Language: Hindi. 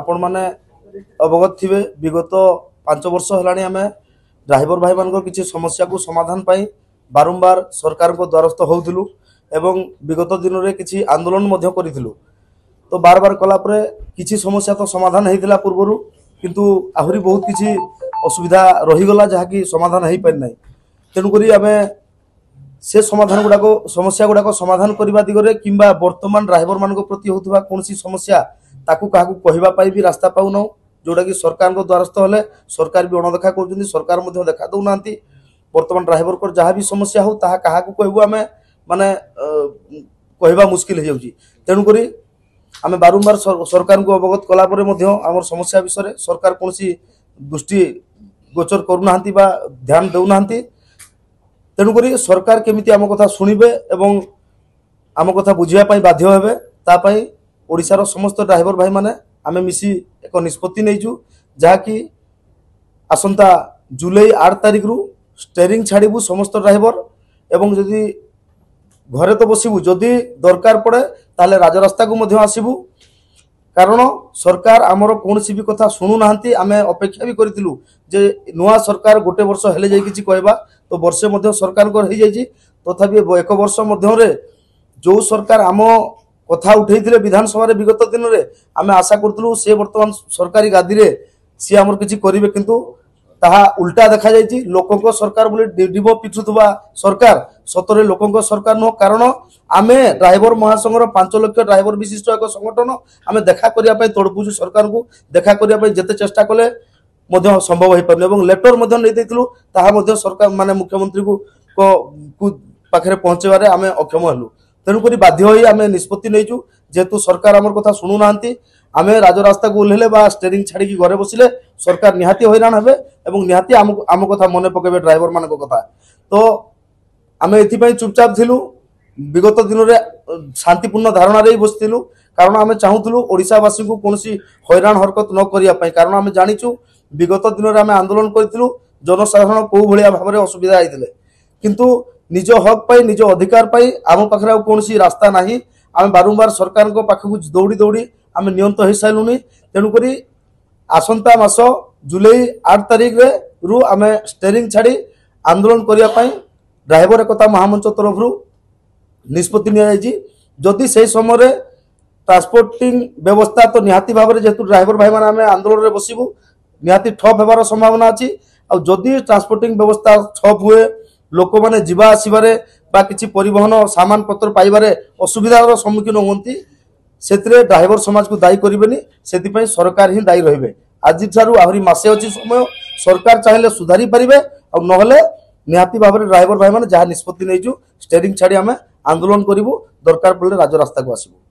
आपण मैंने अवगत थे विगत 5 वर्ष है आम ड्राइवर भाई मान किसी समस्या को समाधान पाई बारंबार सरकार को द्वारस्थ होउथिलु एवं विगत दिन में किसी आंदोलन करूँ तो बार बार कलापर किसी समस्या तो समाधान होता पूर्वर किंतु आहरी बहुत किसी असुविधा रहीगला जहाँकि समाधान हो पारि ना तेणुक आम से समाधान गुड़ाक समस्या गुड़ाक समाधान करने दिगरे कि बर्तमान ड्राइवर मान प्रति होता कौन समस्या ताकू क्या कहवाई भी रास्ता पाऊना जोटा कि सरकार द्वारस्थ हेले सरकार भी अणदेखा कर सरकार देखा दौना बर्तमान ड्राइवर को जहाँ भी समस्या हो क्या कहूँ आम माने कहवा मुस्किल हो तेणुक आम बारंबार सरकार को अवगत कलापर आम समस्या विषय में सरकार कौन दृष्टि गोचर करूना ध्यान देना तेणुक सरकार केमिति आम कथा शुणिबे एवं आम कथा बुझापी बाध्य हेबे तापाई ओडिशार समस्त ड्राइवर भाई माने आमे मिसी एक निष्पत्ति नहींचु जहाँकि आसंता जुलाई 8 तारिख रु स्टेरिंग छाड़बू समस्त ड्राइवर एवं जदि घरे तो बसबू जदि दरकार पड़े ताले राजरास्ता को आसबू कारण सरकार आमर कौन भी कथा शुणुना आम अपेक्षा भी करूँ जे नुआ सरकार गोटे वर्ष हेले जाई किछि कहबा तो वर्षे मध्य सरकार हो जाइए तथापि एक वर्ष मध्य जो सरकार आम कथा उठे विधानसभा विगत दिन में आम आशा करूँ से बर्तमान सरकारी गादी में सी आमर किसी करेंगे किंतु ताहा उल्टा देखा जाइए लोकों सरकार बोली डिब पिछुवा सरकार सतरे लोकों सरकार नुह कारण आमे ड्राइवर महासंघर 5 लाख ड्राइवर विशिष्ट एक संगठन आम देखा करने तड़पुचु सरकार को देखा करने जिते चेष्टा कले संभव हो पारे लेटर नहीं सरकार माने मुख्यमंत्री को पाखे पहुँचबार आम अक्षम हलु तेणुक बाध्य आम निष्पत्ति नहींचु जेहेतु सरकार आमर कथा शुणुना आम राजरास्ता को ओह्लेले स्टेरिंग छाड़ी घरे बसिले सरकार निहाती हैरान हे और निहाती आम कथा मन पकेबे ड्राइवर मान कथा तो आम एथि चुपचाप थिलु विगत दिन में शांतिपूर्ण धारणा बसलु कारण आम चाहूलु ओडिशावासी को कौन हैरान हरकत न करने कारण आम जाचु विगत दिन में आम आंदोलन करूँ जनसाधारण कौ भाया भाव में असुविधा होते किंतु निज हक पाई निज अधिकार पाई आम पाखे कौन रास्ता ना आम बारंबार सरकार पाखक दौड़ी दौड़ी आम नियंत हो सारूनी तेणुक आसंता मास जुलाई 8 तारिख रु आम स्टेरिंग छाड़ी आंदोलन करने ड्राइवर एकता महामंच तरफ निष्पत्ति निदि से समय ट्रांसपोर्टिंग व्यवस्था तो निहाती भाव में जेहेतु ड्राइवर भाई मैंने आम आंदोलन में बसबू निहाती ठप होबार संभावना अच्छी आदि ट्रांसपोर्टिंग व्यवस्था ठप हुए लोक मैंने जीवा आसबारे किसी परिवहन सामान पत्र पाइबारे असुविधार सम्मुखीन होती से ड्राइवर समाज को दायी करेंगे से सरकार ही दायी रही आज आहरी मसे अच्छी समय सरकार चाहिए सुधारी पारे और नहले निहाती भाव में ड्राइवर भाई मैंने जहाँ निष्पत्ति नहीं स्टेरिंग छाड़ी आम आंदोलन करूँ दरकार पड़े राजरास्ता को आसबू।